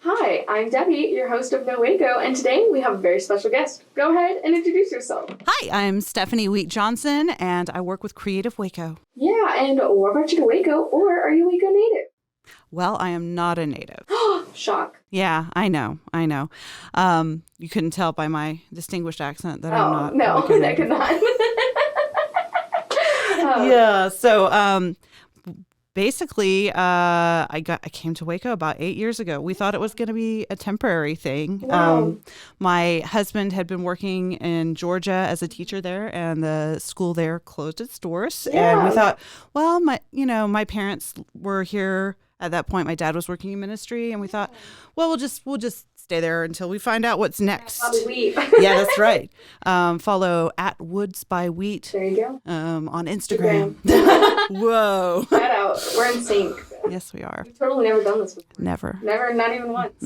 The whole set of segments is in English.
Hi, I'm Debbie, your host of No Waco, and today we have a very special guest. Go ahead and introduce yourself. Hi, I'm Stephanie Wheat-Johnson, and I work with Creative Waco. Yeah, and what brought you to Waco, or are you Waco native? Well, I am not a native. Shock. Yeah, I know. You couldn't tell by my distinguished accent that I'm not. No, Waco I could not. Yeah, so basically, I came to Waco about 8 years ago. We thought it was going to be a temporary thing. Wow. My husband had been working in Georgia as a teacher there, and the school there closed its doors. Yeah. And we thought, well, my parents were here at that point. My dad was working in ministry, and we thought, well, we'll just stay there until we find out what's next. Probably Wheat. Yeah, that's right. Follow at Woods by Wheat. There you go. On Instagram. Whoa. Shout out. We're in sync. Yes, we are. We've totally never done this before. Never, not even once.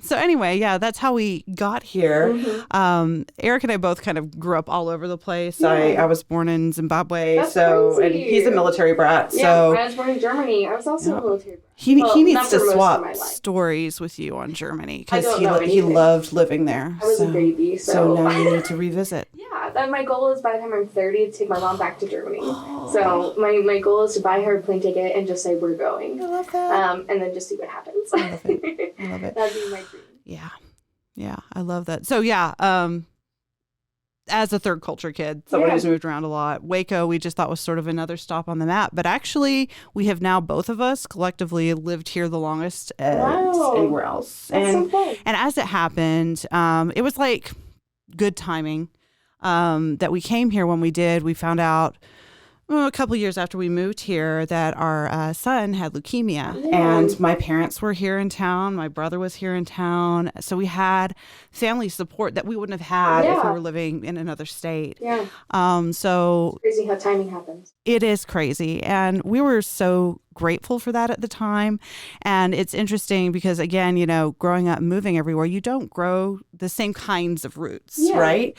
So anyway, yeah, that's how we got here. Mm-hmm. Eric and I both kind of grew up all over the place. Yeah. I was born in Zimbabwe, That's and crazy. he's a military brat. Yeah, So I was born in Germany. I was also a military brat. he needs not to for most of my swap life. stories with you on Germany I because don't know he anything. loved living there. I was a baby, So now you need to revisit. Yeah, then my goal is by the time I'm 30 to take my mom back to Germany. So my goal is to buy her a plane ticket and just say we're going. I love that. And then just see what happens. I love it. I love it. That'd be my dream. Yeah, I love that. So yeah, as a third culture kid, someone who's moved around a lot, Waco we just thought was sort of another stop on the map. But actually, we have now both of us collectively lived here the longest anywhere else. That's so fun. And as it happened, it was like good timing that we came here when we did. We found out a couple years after we moved here that our son had leukemia. Yeah. And my parents were here in town. My brother was here in town. So we had family support that we wouldn't have had if we were living in another state. Yeah. So It's crazy how timing happens. it is crazy. And we were so grateful for that at the time. And it's interesting because, again, growing up, moving everywhere, you don't grow the same kinds of roots, right?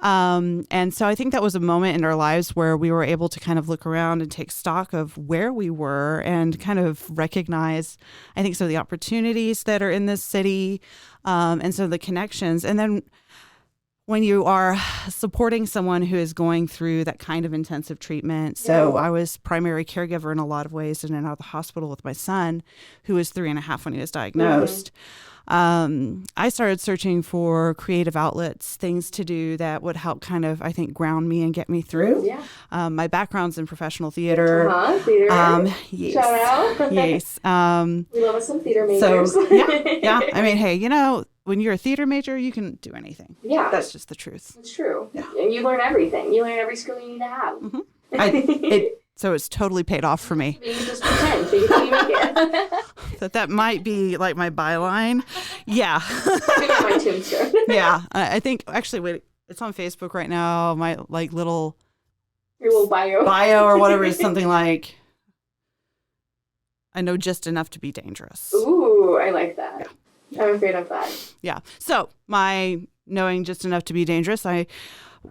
And so I think that was a moment in our lives where we were able to kind of look around and take stock of where we were and kind of recognize, I think, some of the opportunities that are in this city and some of the connections. And then when you are supporting someone who is going through that kind of intensive treatment. So I was primary caregiver in a lot of ways in and out of the hospital with my son, who was 3.5 when he was diagnosed. I started searching for creative outlets, things to do that would help kind of, I think, ground me and get me through. Yeah. My background's in professional theater. Theater. Yes. Shout out. Yes. We love us some theater majors. So, yeah. I mean, hey, when you're a theater major, you can do anything. Yeah. That's just the truth. It's true. Yeah. And you learn everything. You learn every skill you need to have. Mm-hmm. So it's totally paid off for me. You just pretend. So you can make it. That might be like my byline. Yeah. Maybe my tombstone. Yeah. I think, actually, wait, it's on Facebook right now. My little Your little bio. or whatever is something like, I know just enough to be dangerous. Ooh, I like that. Yeah. I'm afraid of that. Yeah. So my knowing just enough to be dangerous, I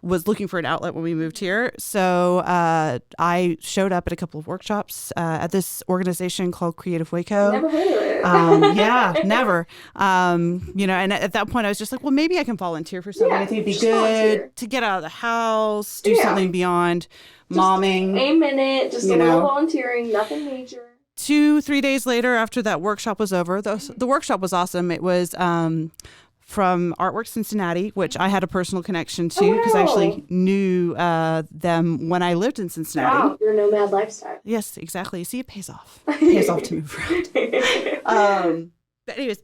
was looking for an outlet when we moved here. So I showed up at a couple of workshops at this organization called Creative Waco. Never heard of it. Yeah, never. And at that point I was just like, well, maybe I can volunteer for something. I think it'd be good volunteer. to get out of the house, do something beyond Just momming. a minute, just a little volunteering, nothing major. 2-3 days later, after that workshop was over, the workshop was awesome. It was from Artwork Cincinnati, which I had a personal connection to because I actually knew them when I lived in Cincinnati. Wow, your nomad lifestyle. Yes, exactly. See, it pays off. It pays off to move around. But anyways,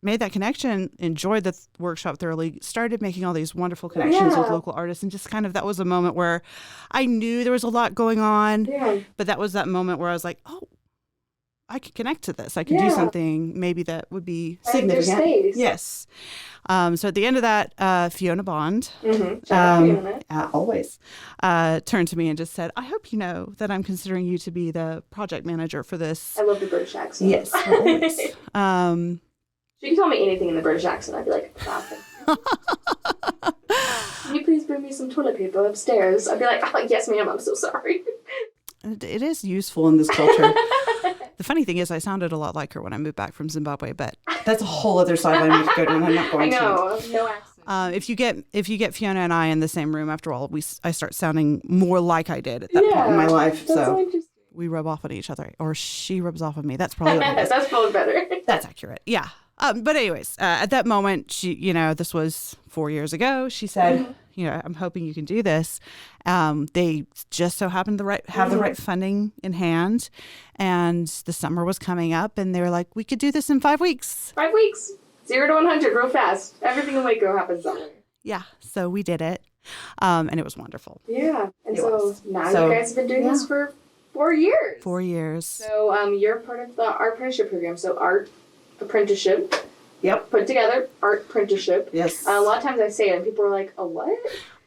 made that connection, enjoyed the workshop thoroughly, started making all these wonderful connections with local artists, and just kind of that was a moment where I knew there was a lot going on, but that was that moment where I was like, oh, I could connect to this. I could do something maybe that would be significant. Space. Yes. So at the end of that, Fiona Bond, always, turned to me and just said, I hope you know that I'm considering you to be the project manager for this. I love the British accent. Yes, always. If you can tell me anything in the British accent, I'd be like, can you please bring me some toilet paper upstairs? I'd be like, oh, yes, ma'am, I'm so sorry. It is useful in this culture. The funny thing is I sounded a lot like her when I moved back from Zimbabwe, but that's a whole other sideline we could go down. I'm not going to. I know, no accent. If you get Fiona and I in the same room, after all, I start sounding more like I did at that point in my life. That's so interesting. We rub off on each other, or she rubs off on me. That's probably what it is. That's probably better. That's accurate. Yeah. But anyways, at that moment, she, this was 4 years ago. She said, I'm hoping you can do this. They just so happened to have the right funding in hand, and the summer was coming up, and they were like, we could do this in 5 weeks. 5 weeks, 0 to 100, real fast. Everything in Waco happens that way. Yeah. So we did it, and it was wonderful. Yeah. And so now you guys have been doing this for 4 years. 4 years. So you're part of the art apprenticeship program. So art apprenticeship. Yep. Put together art apprenticeship. Yes. A lot of times I say it and people are like, a what?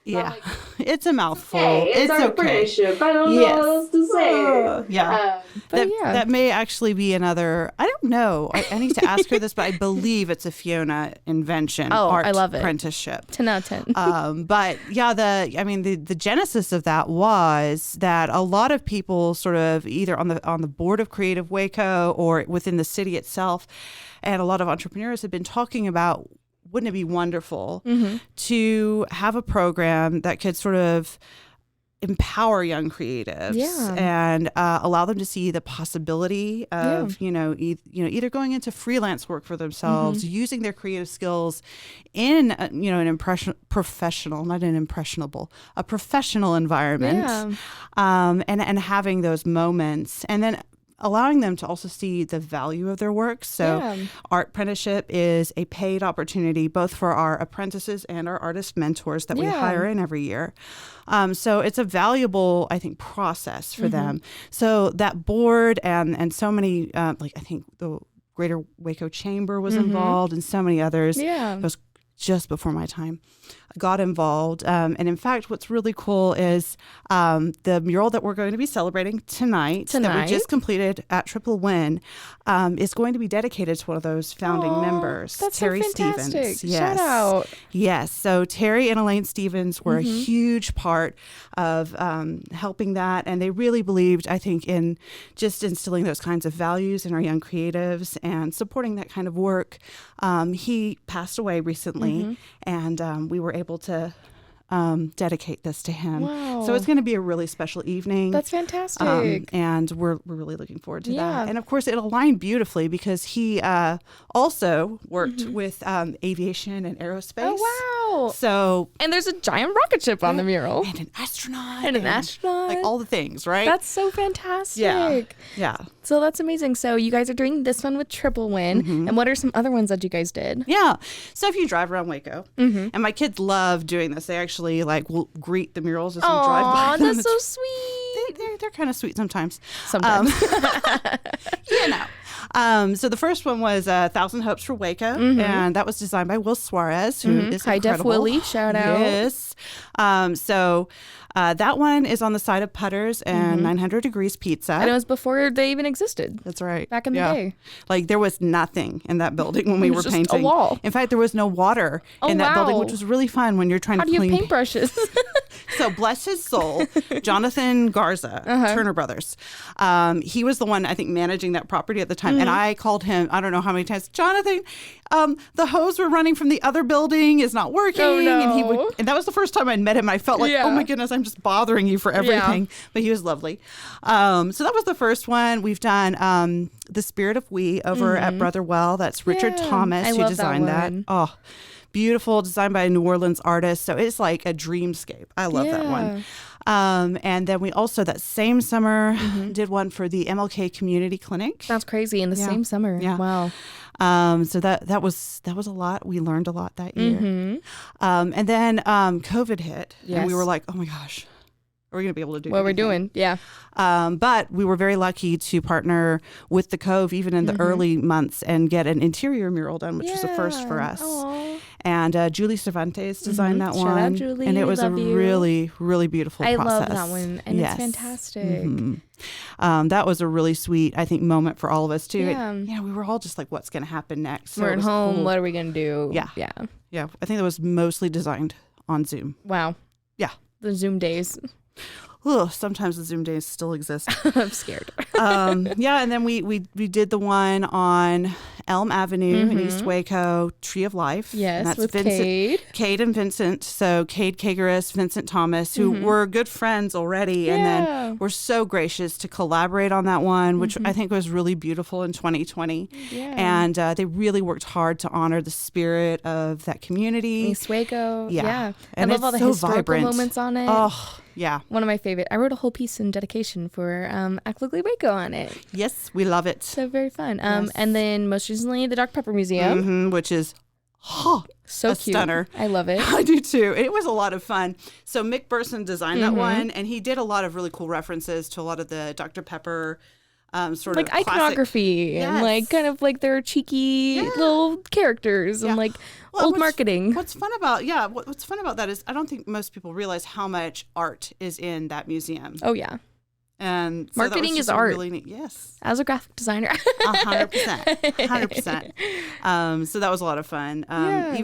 Yeah. Like, it's a mouthful. Hey, it's art apprenticeship. I don't know what else to say. Yeah. That may actually be another, I don't know. I need to ask her this, but I believe it's a Fiona invention. Art I love it. Apprenticeship. 10 out of 10. But yeah, the genesis of that was that a lot of people sort of either on the board of Creative Waco or within the city itself, and a lot of entrepreneurs have been talking about, wouldn't it be wonderful to have a program that could sort of empower young creatives and allow them to see the possibility of either going into freelance work for themselves, using their creative skills in an professional, not an impressionable, a professional environment, and having those moments, and then allowing them to also see the value of their work. So art apprenticeship is a paid opportunity both for our apprentices and our artist mentors that we hire in every year. So it's a valuable, I think, process for them. So that board and so many, I think the Greater Waco Chamber was involved and so many others. It was just before my time, got involved. And in fact, what's really cool is the mural that we're going to be celebrating tonight that we just completed at Triple Win is going to be dedicated to one of those founding members, that's Terry so fantastic. Stevens. Yes. Shout out. Yes. So Terry and Elaine Stevens were a huge part of helping that. And they really believed, I think, in just instilling those kinds of values in our young creatives and supporting that kind of work. He passed away recently, and we were able to dedicate this to him. Wow. So it's going to be a really special evening. That's fantastic. And we're really looking forward to that. And of course, it aligned beautifully because he also worked with aviation and aerospace. Oh, wow. So, and there's a giant rocket ship on the mural. And an astronaut. And an astronaut. Like all the things, right? That's so fantastic. Yeah. So that's amazing. So you guys are doing this one with Triple Win. And what are some other ones that you guys did? Yeah. So if you drive around Waco, and my kids love doing this, they actually will greet the murals as we drive by. That's so sweet. They're kind of sweet sometimes. Sometimes. So the first one was 1,000 Hopes for Waco, and that was designed by Will Suarez, who is High incredible. Def Willie, shout out. Yes. So that one is on the side of Putters and 900 Degrees Pizza. And it was before they even existed. That's right. Back in the day. Like there was nothing in that building when we were just painting. a wall. In fact, there was no water in that building, which was really fun when you're trying How to do clean. you have paintbrushes? So bless his soul, Jonathan Garza, Turner Brothers. He was the one, I think, managing that property at the time. And I called him, I don't know how many times, Jonathan, the hose we're running from the other building is not working. Oh, no. And that was the first time I'd met him. I felt like, oh my goodness, I'm just bothering you for everything. But he was lovely. So that was the first one. We've done The Spirit of We over at Brother Well. That's Richard Thomas who designed that. Oh, beautiful, designed by a New Orleans artist. So it's like a dreamscape. I love that one. And then we also, that same summer, did one for the MLK Community Clinic. That's crazy. In the same summer. Yeah. Wow. So that was a lot. We learned a lot that year. And then COVID hit. Yes. And we were like, oh my gosh, are we going to be able to do what we're doing? Yeah. But we were very lucky to partner with the Cove even in the early months and get an interior mural done, which was a first for us. Aww. And Julie Cervantes designed that Shout one. out, Julie. And it was Love a you. really, really beautiful I process. love that one. And it's fantastic. That was a really sweet, I think, moment for all of us too. Yeah. We were all just like, what's going to happen next? So We're it at was home. cool. What are we going to do? Yeah. Yeah. Yeah. I think that was mostly designed on Zoom. Wow. Yeah. The Zoom days. sometimes the Zoom days still exist. I'm scared. Yeah, and then we did the one on Elm Avenue in East Waco, Tree of Life. Yes, and that's with Cade and Vincent. So Cade Kageris, Vincent Thomas, who were good friends already, and then were so gracious to collaborate on that one, which I think was really beautiful in 2020. Yeah. And they really worked hard to honor the spirit of that community. East Waco. Yeah. Yeah. And I love all the it's so historical vibrant. moments on it. Oh, yeah. One of my favorite. I wrote a whole piece in dedication for Ackley Waco on it. Yes, we love it. So very fun. Yes. And then most recently, the Dr. Pepper Museum. Which is So a cute. stunner. I love it. I do too. It was a lot of fun. So Mick Burson designed that one, and he did a lot of really cool references to a lot of the Dr. Pepper sort Like of classic- iconography and Yes. like kind of like their cheeky little characters and like Well, old what's- marketing. What's fun about what's fun about that is I don't think most people realize how much art is in that museum. Oh yeah. And so that was Marketing just is art. Really neat. Yes. As a graphic designer. 100%. 100%. So that was a lot of fun. Yeah.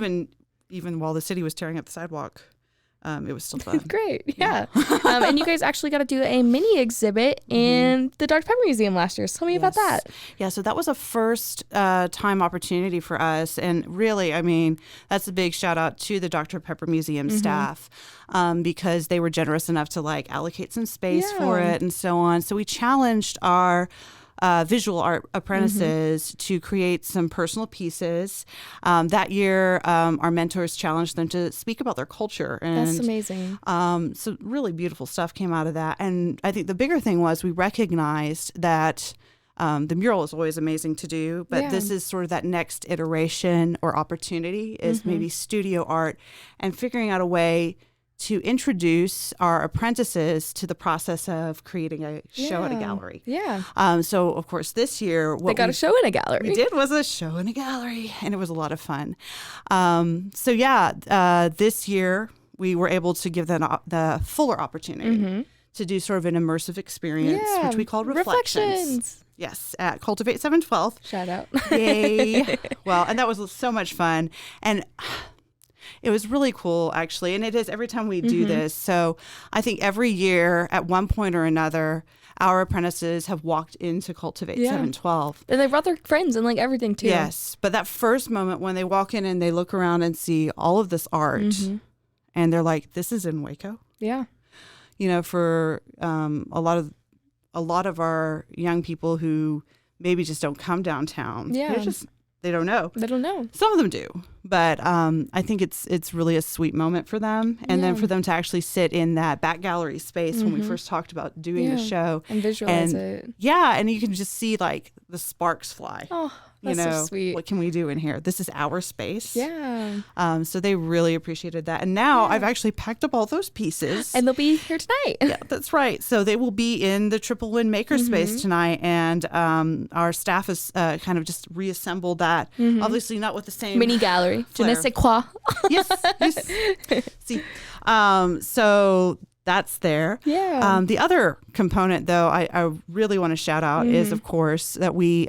Even while the city was tearing up the sidewalk, it was still fun. Great. Yeah. And you guys actually got to do a mini exhibit in the Dr. Pepper Museum last year. So tell me about that. Yeah, so that was a first time opportunity for us. And really, I mean, that's a big shout out to the Dr. Pepper Museum staff because they were generous enough to like allocate some space for it and so on. So we challenged our visual art apprentices to create some personal pieces. That year, our mentors challenged them to speak about their culture. And, That's amazing. some really beautiful stuff came out of that. And I think the bigger thing was we recognized that the mural is always amazing to do, but this is sort of that next iteration or opportunity is maybe studio art and figuring out a way to introduce our apprentices to the process of creating a show at a gallery. Yeah. So, of course, this year, what They got a show in a gallery. we did was a show in a gallery, and it was a lot of fun. This year, we were able to give them the fuller opportunity to do sort of an immersive experience, which we called Reflections. Yes, at Cultivate 712. Shout out. Yay. Well, and that was so much fun. And it was really cool, actually. And it is every time we do this. So I think every year at one point or another, our apprentices have walked into Cultivate 712. And they brought their friends and like everything too. Yes. But that first moment when they walk in and they look around and see all of this art and they're like, this is in Waco. Yeah. You know, for a lot of our young people who maybe just don't come downtown. Yeah. They don't know. They don't know. Some of them do, but I think it's really a sweet moment for them. And then for them to actually sit in that back gallery space when we first talked about doing the show. And visualize it. Yeah, and you can just see like the sparks fly. Oh, that's so sweet. What can we do in here? This is our space. Yeah. So they really appreciated that. And now I've actually packed up all those pieces. And they'll be here tonight. Yeah, that's right. So they will be in the Triple Win Makerspace tonight. And our staff has kind of just reassembled that. Obviously not with the same Mini gallery. Je flair. ne sais quoi. Yes. See, so that's there. Yeah. The other component, though, I really want to shout out is, of course, that we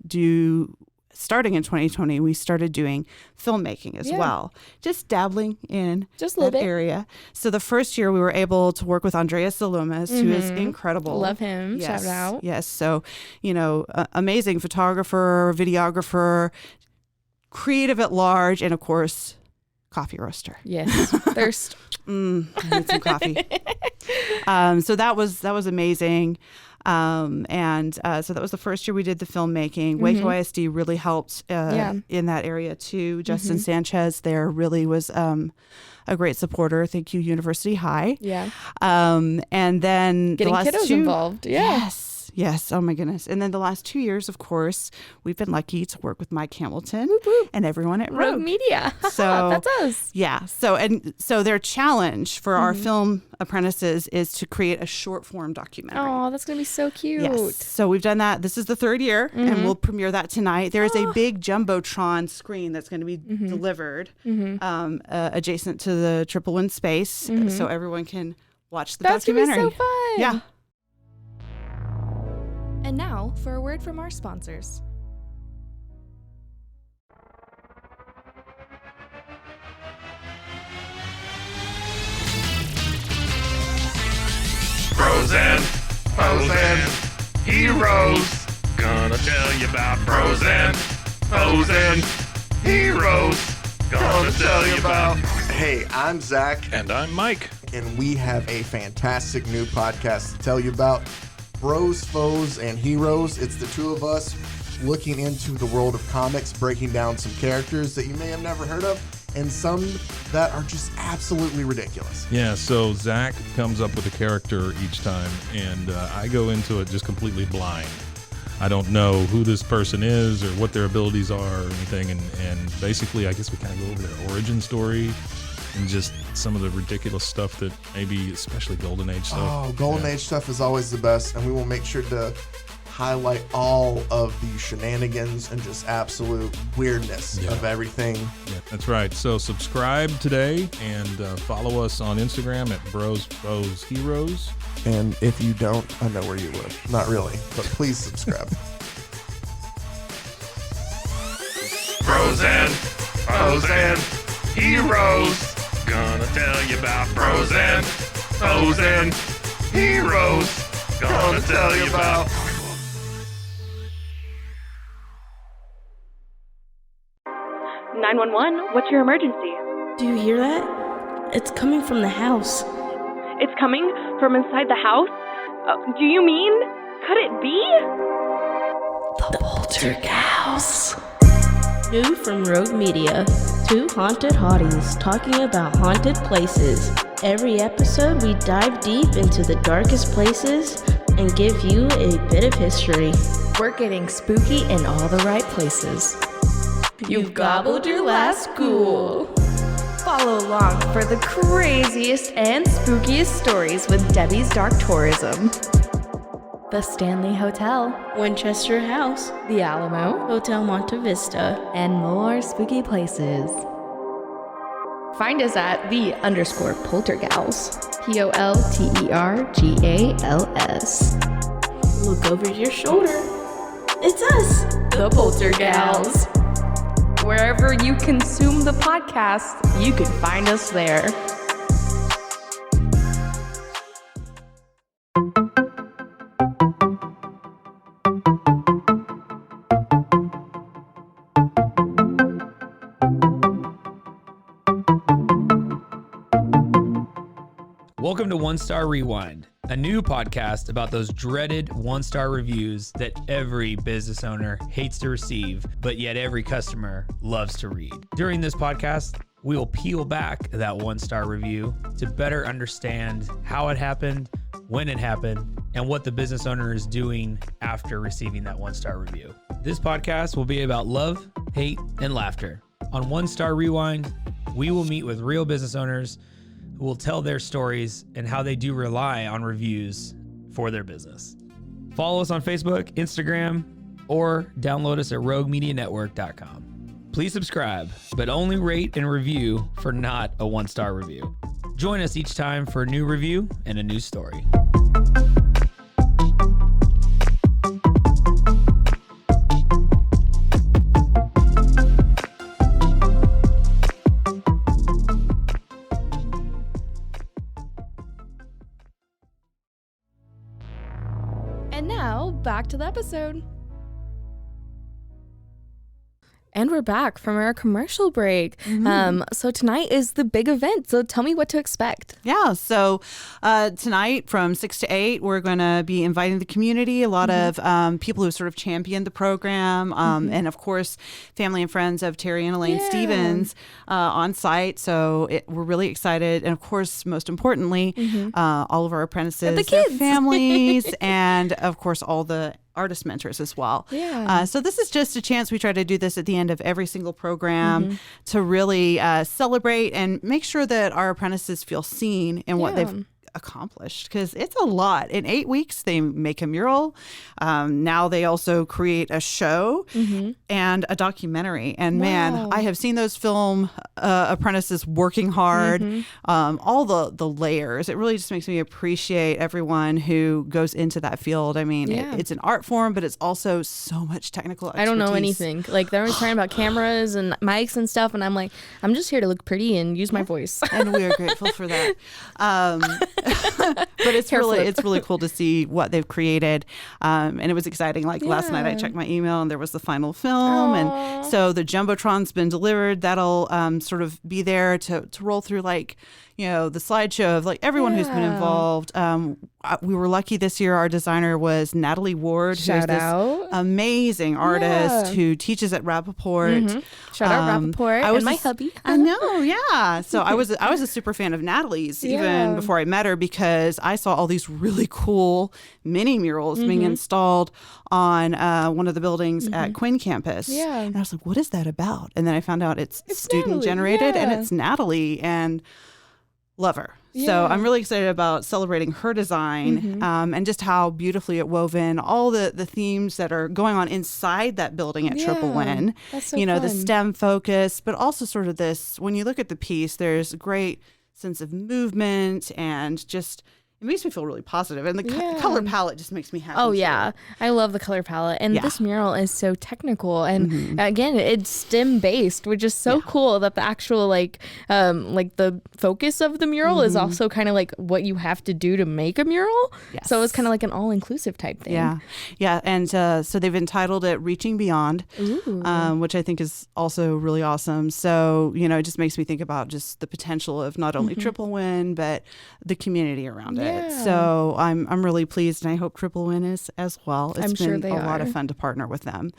do. Starting in 2020, we started doing filmmaking as well, just dabbling in Just a little that bit. area. So the first year we were able to work with Andreas Salomas, who is incredible. Love him. Yes, Shout out. Yes. So, amazing photographer, videographer, creative at large, and of course, coffee roaster. Yes. Thirst. I need some coffee. So that was amazing. So that was the first year we did the filmmaking. Waco ISD really helped in that area too. Justin Sanchez there really was a great supporter. Thank you, University High. Yeah. And then Getting the last kiddos two, involved. Yeah. Yes. Oh my goodness. And then the last 2 years, of course, we've been lucky to work with Mike Hamilton and everyone at Rogue Rogue. Media. So That's us. Yeah. So their challenge for our film apprentices is to create a short form documentary. Oh, that's going to be so cute. Yes. So we've done that. This is the third year, and we'll premiere that tonight. There is a big jumbotron screen that's going to be delivered adjacent to the Triple Win space, so everyone can watch the That's going to be documentary. so fun. Yeah. And now for a word from our sponsors. and heroes. Gonna tell you about pros and heroes. Gonna tell you about. Hey, I'm Zach. And I'm Mike. And we have a fantastic new podcast to tell you about. Bros, Foes, and Heroes. It's the two of us looking into the world of comics, breaking down some characters that you may have never heard of, and some that are just absolutely ridiculous. Yeah, so Zach comes up with a character each time, and I go into it just completely blind. I don't know who this person is or what their abilities are or anything, and basically I guess we kind of go over their origin story and just some of the ridiculous stuff that maybe, especially Golden Age stuff. Oh, Golden Age stuff is always the best, and we will make sure to highlight all of the shenanigans and just absolute weirdness of everything. Yeah, that's right. So subscribe today and follow us on Instagram at Bros, Foes, Heroes. And if you don't, I know where you live. Not really, but please subscribe. Bros and Foes and Heroes. Gonna tell you about Bros and Foes and Heroes. Gonna tell you about. 911, what's your emergency? Do you hear that? It's coming from the house. It's coming from inside the house? Do you mean? Could it be? The Poltergeist. New from Rogue Media. Two haunted hotties talking about haunted places. Every episode we dive deep into the darkest places and give you a bit of history. We're getting spooky in all the right places. You've gobbled your last ghoul. Follow along for the craziest and spookiest stories with Debbie's Dark Tourism. The Stanley Hotel, Winchester House, The Alamo, Hotel Monte Vista, and more spooky places. Find us at _Poltergals. POLTERGALS. Look over your shoulder. It's us, The Poltergals. Wherever you consume the podcast, you can find us there. Welcome to One Star Rewind, a new podcast about those dreaded one-star reviews that every business owner hates to receive, but yet every customer loves to read. During this podcast, we will peel back that one-star review to better understand how it happened, when it happened, and what the business owner is doing after receiving that one-star review. This podcast will be about love, hate, and laughter. On One Star Rewind, we will meet with real business owners who will tell their stories and how they do rely on reviews for their business. Follow us on Facebook, Instagram, or download us at roguemedianetwork.com. Please subscribe, but only rate and review for not a one-star review. Join us each time for a new review and a new story. And now, back to the episode. And we're back from our commercial break. So tonight is the big event. So tell me what to expect. Yeah, so tonight from 6 to 8, we're going to be inviting the community, a lot of people who sort of championed the program, and of course, family and friends of Terry and Elaine Stevens on site. So we're really excited. And of course, most importantly, all of our apprentices, the kids. their families, and of course, all the artist mentors as well. So this is just a chance. We try to do this at the end of every single program to really celebrate and make sure that our apprentices feel seen in what they've accomplished, because it's a lot. In 8 weeks, they make a mural. Now they also create a show and a documentary. And man, I have seen those film apprentices working hard, all the layers. It really just makes me appreciate everyone who goes into that field. I mean, it's an art form, but it's also so much technical expertise. I don't know anything. Like, they're always talking about cameras and mics and stuff, and I'm like, I'm just here to look pretty and use my voice. And we are grateful for that. but it's really cool to see what they've created. And it was exciting. Like last night I checked my email and there was the final film. And so the Jumbotron's been delivered. That'll sort of be there to roll through like, you know, the slideshow of like everyone who's been involved. We were lucky this year. Our designer was Natalie Ward, who's this amazing artist who teaches at Rappaport. Shout out Rappaport and my hubby. I know, yeah. So I was a super fan of Natalie's even before I met her, because I saw all these really cool mini murals being installed on one of the buildings at Quinn campus. Yeah. And I was like, what is that about? And then I found out it's student generated and it's Natalie, and love her. Yeah. So I'm really excited about celebrating her design and just how beautifully it wove in all the themes that are going on inside that building at Triple Win. That's so you know, fun. the STEM focus, but also sort of this, when you look at the piece, there's a great sense of movement and just, it makes me feel really positive. And the color palette just makes me happy. Oh, yeah. I love the color palette. And this mural is so technical. And again, it's STEM based, which is so cool that the actual like the focus of the mural is also kind of like what you have to do to make a mural. Yes. So it's kind of like an all-inclusive type thing. Yeah. Yeah. And so they've entitled it Reaching Beyond, which I think is also really awesome. So, you know, it just makes me think about just the potential of not only Triple Win, but the community around it. So I'm really pleased, and I hope Triple Win is as well. It's been a lot of fun to partner with them.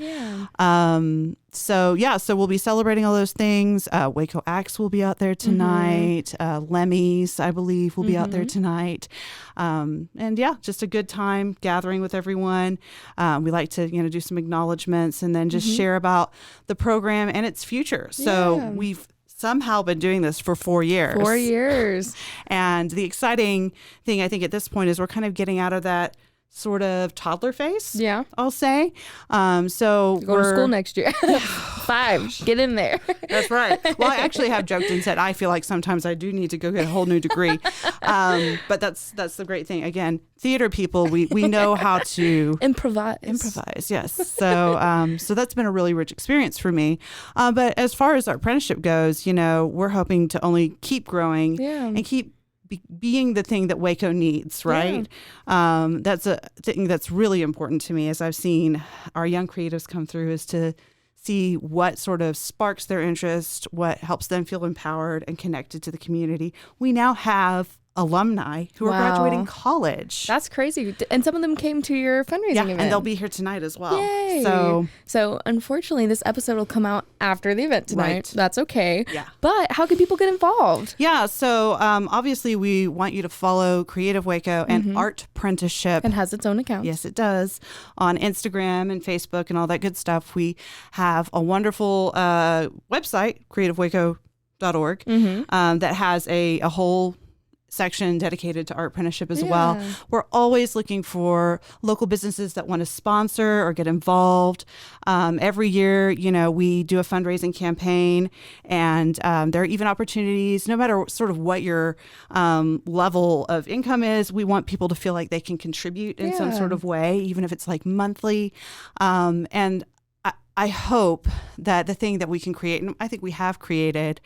So we'll be celebrating all those things. Waco Acts will be out there tonight. Lemmy's, I believe, will be out there tonight. And just a good time gathering with everyone. We like to, you know, do some acknowledgments and then just share about the program and its future. So we've somehow been doing this for 4 years. 4 years. And the exciting thing, I think, at this point is we're kind of getting out of that sort of toddler phase, I'll say. So go to school next year. 5. Get in there. That's right. Well, I actually have joked and said I feel like sometimes I do need to go get a whole new degree. But that's the great thing. Again, theater people, we know how to improvise. Yes. So so that's been a really rich experience for me. But as far as our apprenticeship goes, you know, we're hoping to only keep growing and keep being the thing that Waco needs, right? That's a thing that's really important to me as I've seen our young creatives come through, is to see what sort of sparks their interest, what helps them feel empowered and connected to the community. We now have alumni who are graduating college. That's crazy. And some of them came to your fundraising event. And they'll be here tonight as well. Yay. So unfortunately, this episode will come out after the event tonight. Right. That's okay. Yeah. But how can people get involved? Yeah. So obviously, we want you to follow Creative Waco and Art Apprenticeship. And has its own account. Yes, it does. On Instagram and Facebook and all that good stuff. We have a wonderful website, creativewaco.org, that has a whole section dedicated to art apprenticeship as well. We're always looking for local businesses that want to sponsor or get involved. Every year, you know, we do a fundraising campaign, and there are even opportunities, no matter sort of what your level of income is, we want people to feel like they can contribute in some sort of way, even if it's like monthly. And I hope that the thing that we can create, and I think we have created,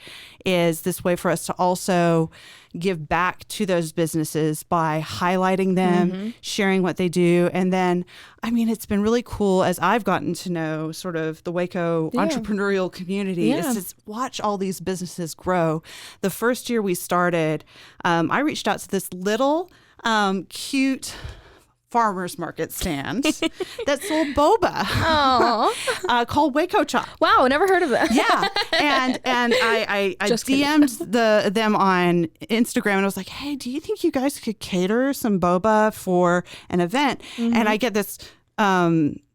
is this way for us to also give back to those businesses by highlighting them, sharing what they do. And then, I mean, it's been really cool as I've gotten to know sort of the Waco entrepreneurial community, is to watch all these businesses grow. The first year we started, I reached out to this little cute farmer's market stand that sold boba called Waco Chop. Wow, never heard of that. Yeah. And I DM'd them on Instagram, and I was like, hey, do you think you guys could cater some boba for an event? And I get this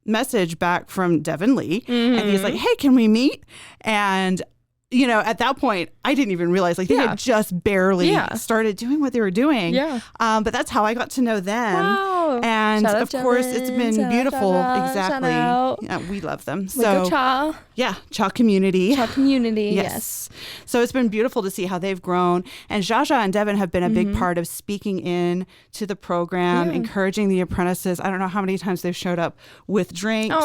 message back from Devin Lee, and he's like, hey, can we meet? And you know, at that point, I didn't even realize, like, they had just barely started doing what they were doing. But that's how I got to know them. Wow. And of course, it's been beautiful. Exactly. Yeah, we love them. So, Cha. Yeah, Cha community. Cha community, yes. So it's been beautiful to see how they've grown. And Jaja and Devin have been a big part of speaking in to the program, encouraging the apprentices. I don't know how many times they've showed up with drinks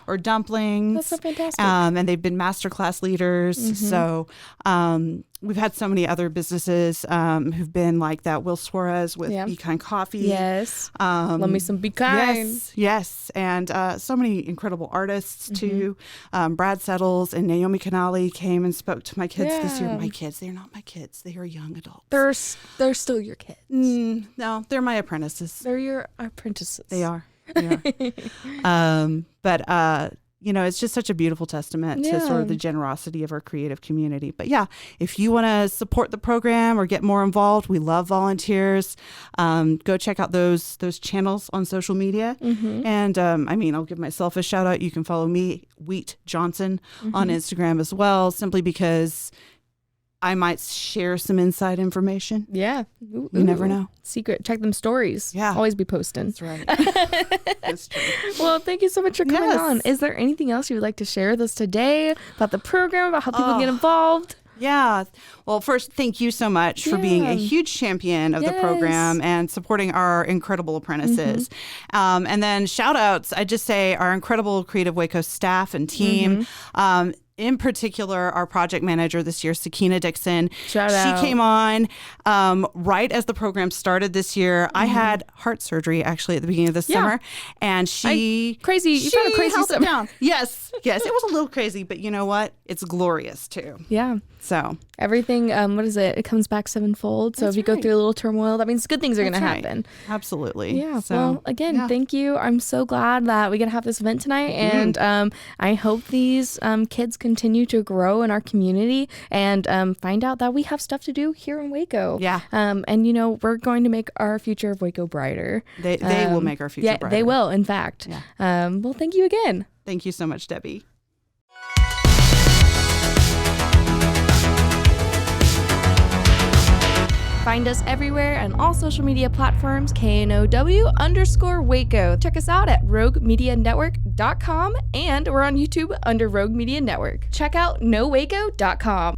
or dumplings. That's so fantastic. And they've been masterclass leaders. So we've had so many other businesses who've been like that. Will Suarez with Be Kind Coffee. Yes. Love me some Be Kind. Yes. And so many incredible artists too. Brad Settles and Naomi Canali came and spoke to my kids this year. My kids, they're not my kids. They are young adults. They're still your kids. No, they're my apprentices. They're your apprentices. They are. But it's just such a beautiful testament to sort of the generosity of our creative community. But yeah, if you want to support the program or get more involved, we love volunteers. Go check out those channels on social media. And I'll give myself a shout out. You can follow me, Wheat Johnson, on Instagram as well, simply because I might share some inside information. Yeah. You never know. Secret. Check them stories. Yeah. Always be posting. That's right. That's true. Well, thank you so much for coming on. Is there anything else you would like to share with us today about the program, about how people get involved? Yeah. Well, first, thank you so much for being a huge champion of the program and supporting our incredible apprentices. And then shout outs, I just say our incredible Creative Waco staff and team. In particular, our project manager this year, Sakina Dixon. Shout out. She came on right as the program started this year. I had heart surgery actually at the beginning of the summer, and You had a crazy held summer. it down. Yes, it was a little crazy, but you know what? It's glorious too. Yeah. So everything, what is it? It comes back sevenfold. So if you go through a little turmoil, that means good things are going to happen. Absolutely. Yeah. So, well, again, thank you. I'm so glad that we get to have this event tonight. And I hope these kids continue to grow in our community and find out that we have stuff to do here in Waco. Yeah. And, we're going to make our future of Waco brighter. They will make our future brighter. They will, in fact. Yeah. Well, thank you again. Thank you so much, Debbie. Find us everywhere on all social media platforms, KNOW_Waco. Check us out at roguemedianetwork.com, and we're on YouTube under Rogue Media Network. Check out nowaco.com.